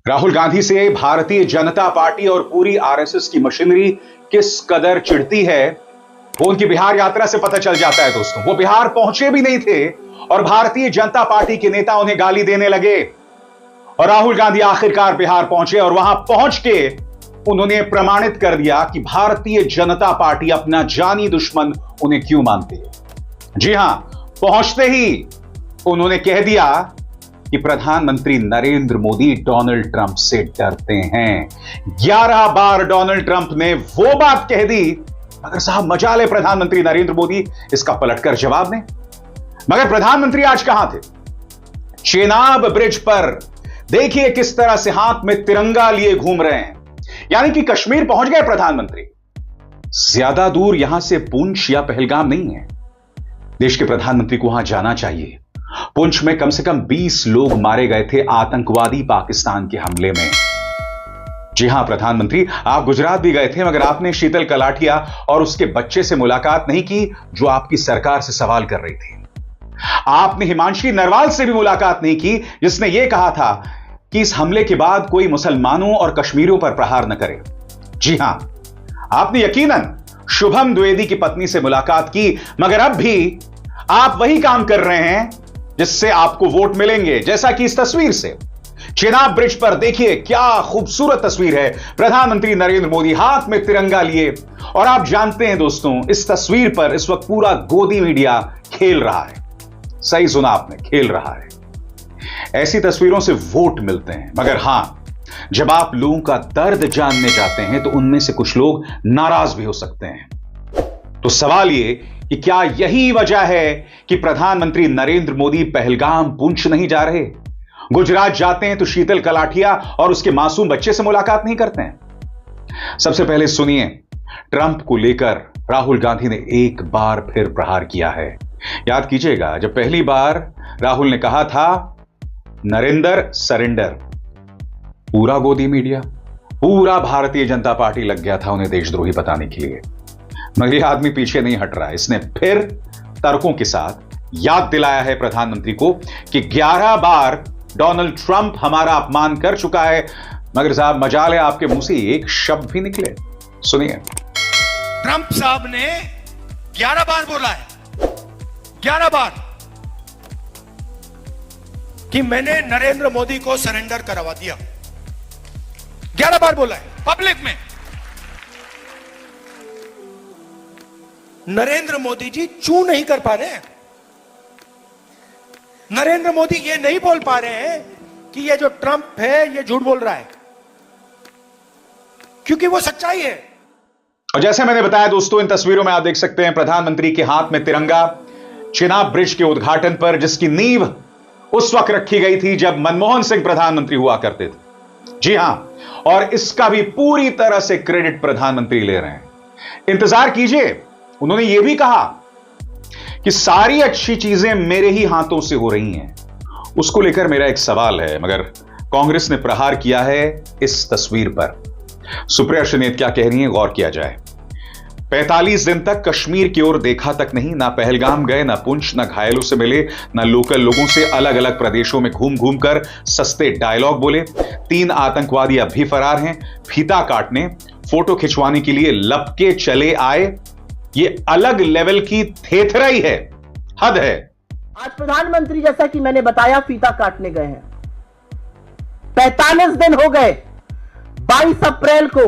राहुल गांधी से भारतीय जनता पार्टी और पूरी आरएसएस की मशीनरी किस कदर चिढ़ती है वो उनकी बिहार यात्रा से पता चल जाता है दोस्तों। वो बिहार पहुंचे भी नहीं थे और भारतीय जनता पार्टी के नेता उन्हें गाली देने लगे और राहुल गांधी आखिरकार बिहार पहुंचे और वहां पहुंच के उन्होंने प्रमाणित कर दिया कि भारतीय जनता पार्टी अपना जानी दुश्मन उन्हें क्यों मानती है। जी हां, पहुंचते ही उन्होंने कह दिया कि प्रधानमंत्री नरेंद्र मोदी डोनाल्ड ट्रंप से डरते हैं। 11 बार डोनाल्ड ट्रंप ने वो बात कह दी, मगर साहब मजाल है प्रधानमंत्री नरेंद्र मोदी इसका पलटकर जवाब दें। मगर प्रधानमंत्री आज कहां थे? चेनाब ब्रिज पर देखिए किस तरह से हाथ में तिरंगा लिए घूम रहे हैं, यानी कि कश्मीर पहुंच गए प्रधानमंत्री। ज्यादा दूर यहां से पुंछ या पहलगाम नहीं है। देश के प्रधानमंत्री को वहां जाना चाहिए। पुंछ में कम से कम 20 लोग मारे गए थे आतंकवादी पाकिस्तान के हमले में। जी हां प्रधानमंत्री, आप गुजरात भी गए थे, मगर आपने शीतल कलाठिया और उसके बच्चे से मुलाकात नहीं की जो आपकी सरकार से सवाल कर रही थी। आपने हिमांशी नरवाल से भी मुलाकात नहीं की जिसने यह कहा था कि इस हमले के बाद कोई मुसलमानों और कश्मीरियों पर प्रहार न करे। जी हां, आपने यकीनन शुभम द्विवेदी की पत्नी से मुलाकात की, मगर अब भी आप वही काम कर रहे हैं जिससे आपको वोट मिलेंगे, जैसा कि इस तस्वीर से। चेनाब ब्रिज पर देखिए क्या खूबसूरत तस्वीर है, प्रधानमंत्री नरेंद्र मोदी हाथ में तिरंगा लिए। और आप जानते हैं दोस्तों, इस तस्वीर पर इस वक्त पूरा गोदी मीडिया खेल रहा है। सही सुना आपने, खेल रहा है। ऐसी तस्वीरों से वोट मिलते हैं, मगर हां, जब आप लोगों का दर्द जानने जाते हैं तो उनमें से कुछ लोग नाराज भी हो सकते हैं। तो सवाल यह कि क्या यही वजह है कि प्रधानमंत्री नरेंद्र मोदी पहलगाम पुंछ नहीं जा रहे? गुजरात जाते हैं तो शीतल कलाठिया और उसके मासूम बच्चे से मुलाकात नहीं करते हैं। सबसे पहले सुनिए, ट्रंप को लेकर राहुल गांधी ने एक बार फिर प्रहार किया है। याद कीजिएगा, जब पहली बार राहुल ने कहा था नरेंद्र सरेंडर, पूरा गोदी मीडिया, पूरा भारतीय जनता पार्टी लग गया था उन्हें देशद्रोही बताने के लिए। मगर यह आदमी पीछे नहीं हट रहा है। इसने फिर तर्कों के साथ याद दिलाया है प्रधानमंत्री को कि 11 बार डोनाल्ड ट्रंप हमारा अपमान कर चुका है, मगर साहब मजाल है आपके मुंह से एक शब्द भी निकले। सुनिए, ट्रंप साहब ने 11 बार बोला है, 11 बार, कि मैंने नरेंद्र मोदी को सरेंडर करवा दिया। 11 बार बोला है पब्लिक में। नरेंद्र मोदी जी चू नहीं कर पा रहे हैं। नरेंद्र मोदी ये नहीं बोल पा रहे हैं कि ये जो ट्रंप है ये झूठ बोल रहा है, क्योंकि वो सच्चाई है। और जैसे मैंने बताया दोस्तों, इन तस्वीरों में आप देख सकते हैं प्रधानमंत्री के हाथ में तिरंगा, चेनाब ब्रिज के उद्घाटन पर, जिसकी नींव उस वक्त रखी गई थी जब मनमोहन सिंह प्रधानमंत्री हुआ करते थे। जी हां, और इसका भी पूरी तरह से क्रेडिट प्रधानमंत्री ले रहे हैं। इंतजार कीजिए, उन्होंने यह भी कहा कि सारी अच्छी चीजें मेरे ही हाथों से हो रही हैं। उसको लेकर मेरा एक सवाल है, मगर कांग्रेस ने प्रहार किया है इस तस्वीर पर। सुप्रिया श्रीनेत क्या कह रही हैं, गौर किया जाए। 45 दिन तक कश्मीर की ओर देखा तक नहीं, ना पहलगाम गए, ना पुंछ, ना घायलों से मिले, ना लोकल लोगों से, अलग अलग प्रदेशों में घूम घूम कर सस्ते डायलॉग बोले। 3 आतंकवादी अब भी फरार हैं। फीता काटने, फोटो खिंचवाने के लिए लपके चले आए। ये अलग लेवल की थेथराई है, हद है। आज प्रधानमंत्री, जैसा कि मैंने बताया, फीता काटने गए हैं। 45 दिन हो गए। 22 अप्रैल को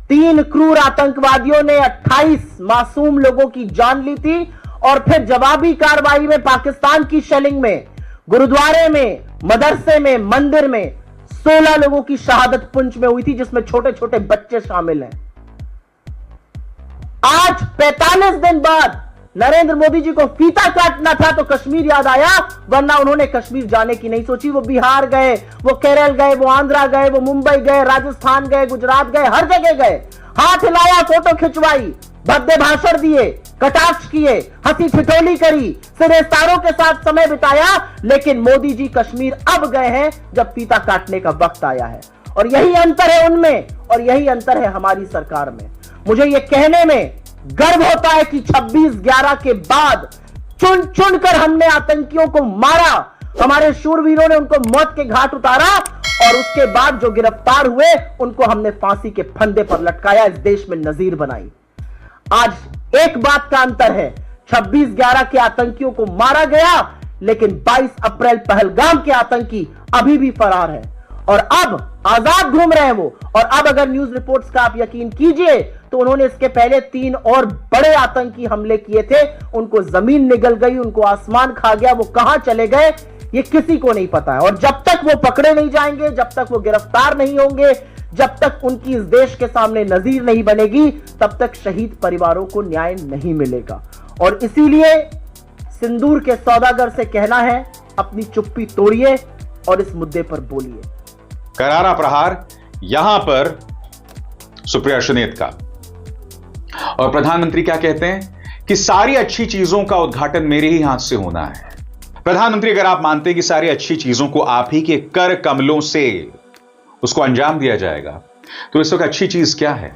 3 क्रूर आतंकवादियों ने 28 मासूम लोगों की जान ली थी और फिर जवाबी कार्रवाई में पाकिस्तान की शेलिंग में, गुरुद्वारे में, मदरसे में, मंदिर में 16 लोगों की शहादत पुंछ में हुई थी, जिसमें छोटे छोटे बच्चे शामिल हैं। आज 45 दिन बाद नरेंद्र मोदी जी को फीता काटना था तो कश्मीर याद आया, वरना उन्होंने कश्मीर जाने की नहीं सोची। वो बिहार गए, वो केरल गए, वो आंध्रा गए, वो मुंबई गए, राजस्थान गए, गुजरात गए, हर जगह गए। हाथ हिलाया, फोटो खिंचवाई, भव्य भाषण दिए, कटाक्ष किए, हंसी ठिठोली करी, सिरेस्तारों के साथ समय बिताया। लेकिन मोदी जी कश्मीर अब गए हैं जब फीता काटने का वक्त आया है। और यही अंतर है उनमें और यही अंतर है हमारी सरकार में। मुझे यह कहने में गर्व होता है कि 26/11 के बाद चुन चुन कर हमने आतंकियों को मारा, हमारे शूरवीरों ने उनको मौत के घाट उतारा और उसके बाद जो गिरफ्तार हुए उनको हमने फांसी के फंदे पर लटकाया, इस देश में नजीर बनाई। आज एक बात का अंतर है, 26/11 के आतंकियों को मारा गया, लेकिन 22 अप्रैल पहलगाम के आतंकी अभी भी फरार है और अब आजाद घूम रहे हैं वो। और अब अगर न्यूज रिपोर्ट्स का आप यकीन कीजिए तो उन्होंने इसके पहले 3 और बड़े आतंकी हमले किए थे, उनको जमीन निगल गई, उनको आसमान खा गया, वो कहां चले गए ये किसी को नहीं पता है। और जब तक वो पकड़े नहीं जाएंगे, जब तक वो गिरफ्तार नहीं होंगे, जब तक उनकी इस देश के सामने नजीर नहीं बनेगी, तब तक शहीद परिवारों को न्याय नहीं मिलेगा। और इसीलिए सिंदूर के सौदागर से कहना है, अपनी चुप्पी तोड़िए और इस मुद्दे पर बोलिए। करारा प्रहार यहां पर सुप्रिया सुनेत का। और प्रधानमंत्री क्या कहते हैं कि सारी अच्छी चीजों का उद्घाटन मेरे ही हाथ से होना है। प्रधानमंत्री, अगर आप मानते हैं कि सारी अच्छी चीजों को आप ही के कर कमलों से उसको अंजाम दिया जाएगा, तो इस वक्त अच्छी चीज क्या है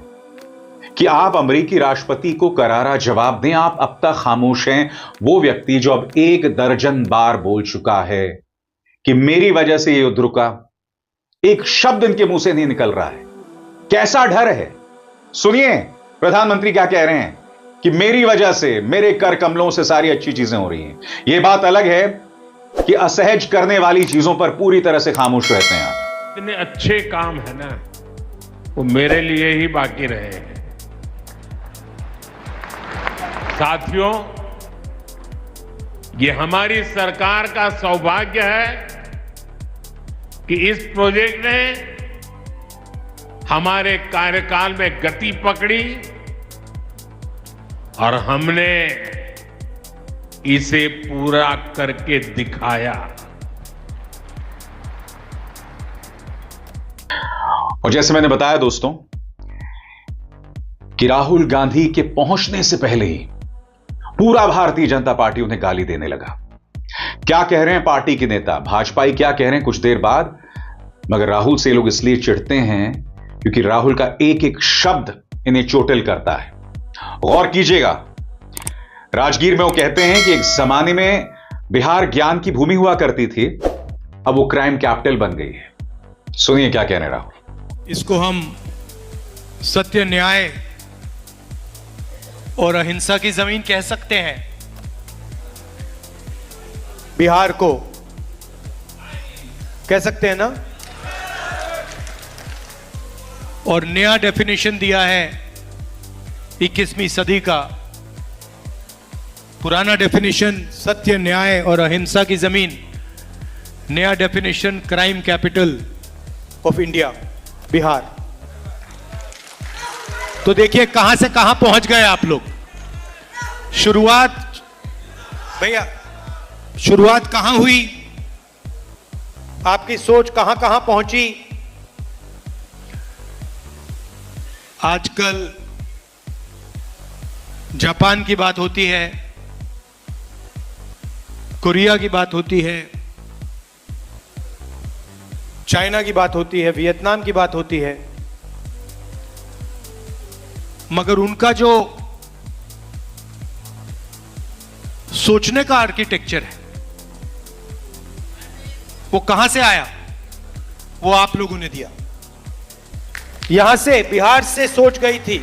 कि आप अमेरिकी राष्ट्रपति को करारा जवाब दें। आप अब तक खामोश हैं, वो व्यक्ति जो अब 1 दर्जन बार बोल चुका है कि मेरी वजह से ये युद्ध रुका, एक शब्द इनके मुंह से नहीं निकल रहा है। कैसा डर है? सुनिए प्रधानमंत्री क्या कह रहे हैं कि मेरी वजह से, मेरे कर कमलों से सारी अच्छी चीजें हो रही हैं। यह बात अलग है कि असहज करने वाली चीजों पर पूरी तरह से खामोश रहते हैं आप। इतने अच्छे काम है ना, वो मेरे लिए ही बाकी रहे हैं। साथियों, ये हमारी सरकार का सौभाग्य है कि इस प्रोजेक्ट ने हमारे कार्यकाल में गति पकड़ी और हमने इसे पूरा करके दिखाया। और जैसे मैंने बताया दोस्तों कि राहुल गांधी के पहुंचने से पहले ही पूरा भारतीय जनता पार्टी उन्हें गाली देने लगा। क्या कह रहे हैं पार्टी के नेता, भाजपाई क्या कह रहे हैं कुछ देर बाद, मगर राहुल से लोग इसलिए चिढ़ते हैं क्योंकि राहुल का एक एक शब्द इन्हें चोटिल करता है। गौर कीजिएगा, राजगीर में वो कहते हैं कि एक जमाने में बिहार ज्ञान की भूमि हुआ करती थी, अब वो क्राइम कैपिटल बन गई है। सुनिए क्या कह रहे हैं राहुल। इसको हम सत्य, न्याय और अहिंसा की जमीन कह सकते हैं। बिहार को कह सकते हैं ना। और नया डेफिनेशन दिया है 21वीं सदी का। पुराना डेफिनेशन सत्य, न्याय और अहिंसा की जमीन, नया definition crime capital of India, Bihar. तो देखिए कहां से कहां पहुंच गए आप लोग। शुरुआत भैया, शुरुआत कहां हुई, आपकी सोच कहां कहां पहुंची। आजकल जापान की बात होती है, कोरिया की बात होती है, चाइना की बात होती है, वियतनाम की बात होती है, मगर उनका जो सोचने का आर्किटेक्चर है वो कहां से आया, वो आप लोगों ने दिया। यहां से, बिहार से सोच गई थी।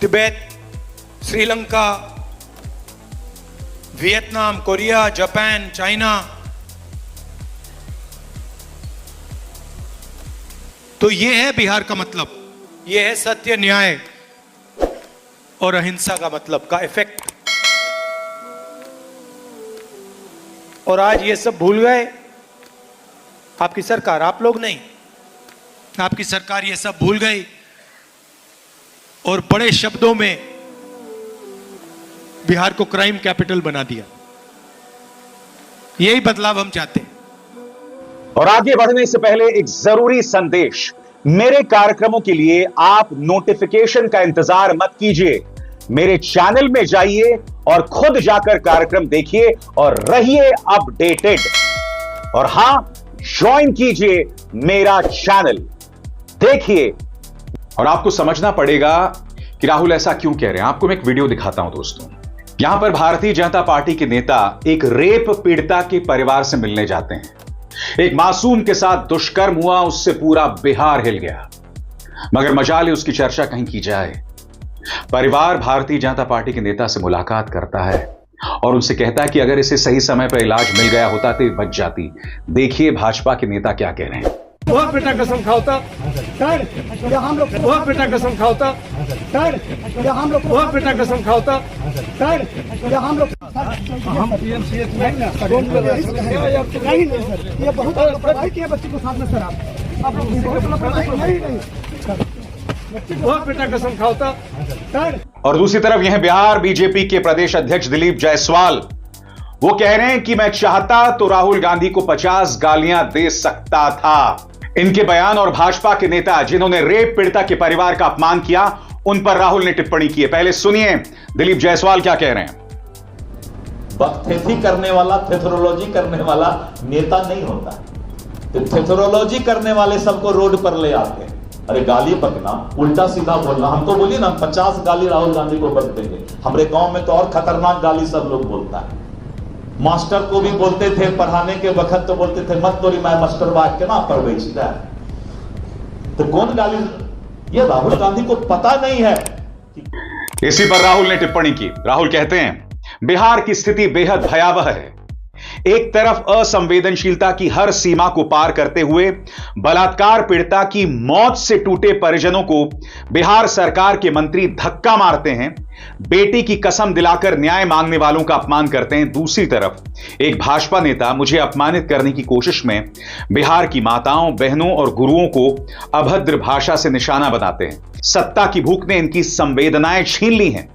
Tibet, Sri Lanka, Vietnam, Korea, Japan, China. तो ये है बिहार का मतलब, ये है सत्य, न्याय और अहिंसा का मतलब, का इफेक्ट। और आज ये सब भूल गए आपकी सरकार, आप लोग नहीं, आपकी सरकार ये सब भूल गई और बड़े शब्दों में बिहार को क्राइम कैपिटल बना दिया। यही बदलाव हम चाहते हैं। और आगे बढ़ने से पहले एक जरूरी संदेश, मेरे कार्यक्रमों के लिए आप नोटिफिकेशन का इंतजार मत कीजिए, मेरे चैनल में जाइए और खुद जाकर कार्यक्रम देखिए और रहिए अपडेटेड। और हां, ज्वाइन कीजिए मेरा चैनल, देखिए। और आपको समझना पड़ेगा कि राहुल ऐसा क्यों कह रहे हैं। आपको मैं एक वीडियो दिखाता हूं दोस्तों। यहां पर भारतीय जनता पार्टी के नेता एक रेप पीड़िता के परिवार से मिलने जाते हैं। एक मासूम के साथ दुष्कर्म हुआ, उससे पूरा बिहार हिल गया। मगर मजाल है उसकी चर्चा कहीं की जाए। परिवार भारतीय जनता पार्टी के नेता से मुलाकात करता है और उनसे कहता है कि अगर इसे सही समय पर इलाज मिल गया होता तो बच जाती। देखिए भाजपा के नेता क्या कह रहे हैं। बहुत बेटा कसम खाओता सर, हम लोग बहुत बेटा कसम खाओता सर, हम लोग बहुत बेटा कसम खाओता सर, हम लोग हम पीएमसीएच में नहीं सर, ये बहुत पढ़ाई किया बच्चे को साथ में सर। आप लोग बहुत पढ़ाई नहीं बहुत बेटा कसम खाओता सर। और दूसरी तरफ यह बिहार बीजेपी के प्रदेश अध्यक्ष दिलीप जायसवाल, वो कह रहे हैं कि मैं चाहता तो राहुल गांधी को 50 गालियां दे सकता था। इनके बयान और भाजपा के नेता जिन्होंने रेप पीड़िता के परिवार का अपमान किया, उन पर राहुल ने टिप्पणी की है। पहले सुनिए दिलीप जायसवाल क्या कह रहे हैं। बकथेथी करने वाला, थेथरोलॉजी करने वाला नेता नहीं होता। तो थेथरोलॉजी करने वाले सबको रोड पर ले आते हैं। अरे गाली बकना, उल्टा सीधा बोलना, हमको बोलिए ना 50 गाली राहुल गांधी को बक देंगे। हमारे गांव में तो और खतरनाक गाली सब लोग बोलता है। मास्टर को भी बोलते थे, पढ़ाने के वक्त तो बोलते थे मत तोरी मैं मास्टर बात के ना पर बेचता है। तो कौन गाली, ये राहुल गांधी को पता नहीं है। इसी पर राहुल ने टिप्पणी की। राहुल कहते हैं बिहार की स्थिति बेहद भयावह है। एक तरफ असंवेदनशीलता की हर सीमा को पार करते हुए बलात्कार पीड़िता की मौत से टूटे परिजनों को बिहार सरकार के मंत्री धक्का मारते हैं, बेटी की कसम दिलाकर न्याय मांगने वालों का अपमान करते हैं। दूसरी तरफ एक भाजपा नेता मुझे अपमानित करने की कोशिश में बिहार की माताओं, बहनों और गुरुओं को अभद्र भाषा से निशाना बनाते हैं। सत्ता की भूख ने इनकी संवेदनाएं छीन ली हैं,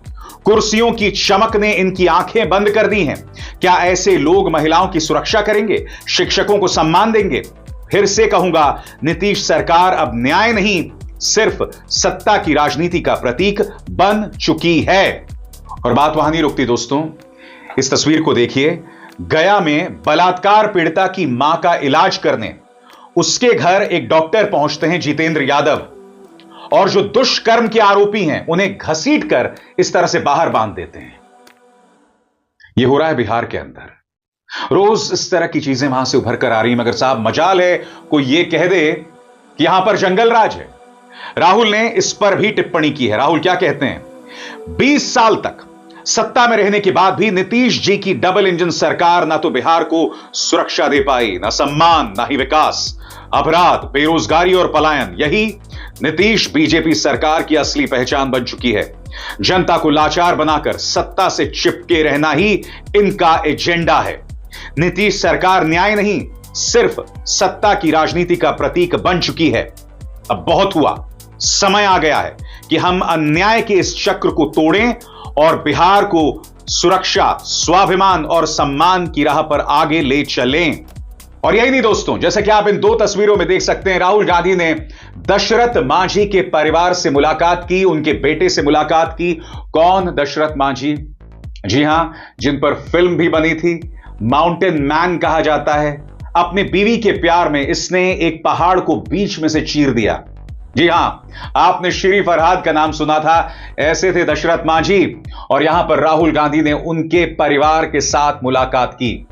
कुर्सियों की चमक ने इनकी आंखें बंद कर दी हैं। क्या ऐसे लोग महिलाओं की सुरक्षा करेंगे, शिक्षकों को सम्मान देंगे? फिर से कहूंगा, नीतीश सरकार अब न्याय नहीं, सिर्फ सत्ता की राजनीति का प्रतीक बन चुकी है। और बात वहां नहीं रुकती दोस्तों, इस तस्वीर को देखिए। गया में बलात्कार पीड़िता की मां का इलाज करने उसके घर एक डॉक्टर पहुंचते हैं, जितेंद्र यादव, और जो दुष्कर्म के आरोपी हैं उन्हें घसीटकर इस तरह से बाहर बांध देते हैं। यह हो रहा है बिहार के अंदर। रोज इस तरह की चीजें वहां से उभर कर आ रही हैं। मगर साहब मजाल है कोई यह कह दे कि यहां पर जंगल राज है। राहुल ने इस पर भी टिप्पणी की है। राहुल क्या कहते हैं, 20 साल तक सत्ता में रहने के बाद भी नीतीश जी की डबल इंजन सरकार ना तो बिहार को सुरक्षा दे पाई, ना सम्मान, ना ही विकास। अपराध, बेरोजगारी और पलायन, यही नीतीश बीजेपी सरकार की असली पहचान बन चुकी है। जनता को लाचार बनाकर सत्ता से चिपके रहना ही इनका एजेंडा है। नीतीश सरकार न्याय नहीं, सिर्फ सत्ता की राजनीति का प्रतीक बन चुकी है। अब बहुत हुआ, समय आ गया है कि हम अन्याय के इस चक्र को तोड़ें और बिहार को सुरक्षा, स्वाभिमान और सम्मान की राह पर आगे ले चलें। और यही नहीं दोस्तों, जैसा कि आप इन दो तस्वीरों में देख सकते हैं, राहुल गांधी ने दशरथ मांझी के परिवार से मुलाकात की, उनके बेटे से मुलाकात की। कौन दशरथ मांझी? जी हां, जिन पर फिल्म भी बनी थी, माउंटेन मैन कहा जाता है। अपनी बीवी के प्यार में इसने एक पहाड़ को बीच में से चीर दिया। जी हां, आपने श्री फरहाद का नाम सुना था, ऐसे थे दशरथ मांझी। और यहां पर राहुल गांधी ने उनके परिवार के साथ मुलाकात की।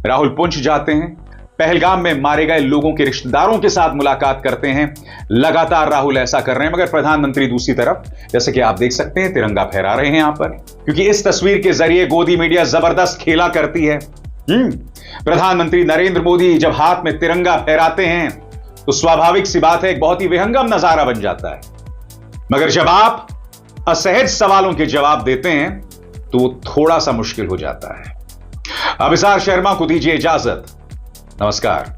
राहुल पुंछ जाते हैं, पहलगाम में मारे गए लोगों के रिश्तेदारों के साथ मुलाकात करते हैं। लगातार राहुल ऐसा कर रहे हैं। मगर प्रधानमंत्री दूसरी तरफ, जैसे कि आप देख सकते हैं, तिरंगा फहरा रहे हैं यहां पर, क्योंकि इस तस्वीर के जरिए गोदी मीडिया जबरदस्त खेला करती है। प्रधानमंत्री नरेंद्र मोदी जब हाथ में तिरंगा फहराते हैं तो स्वाभाविक सी बात है, एक बहुत ही विहंगम नजारा बन जाता है। मगर जब आप असहज सवालों के जवाब देते हैं तो वो थोड़ा सा मुश्किल हो जाता है। अभिसार शर्मा को दीजिए इजाजत। नमस्कार।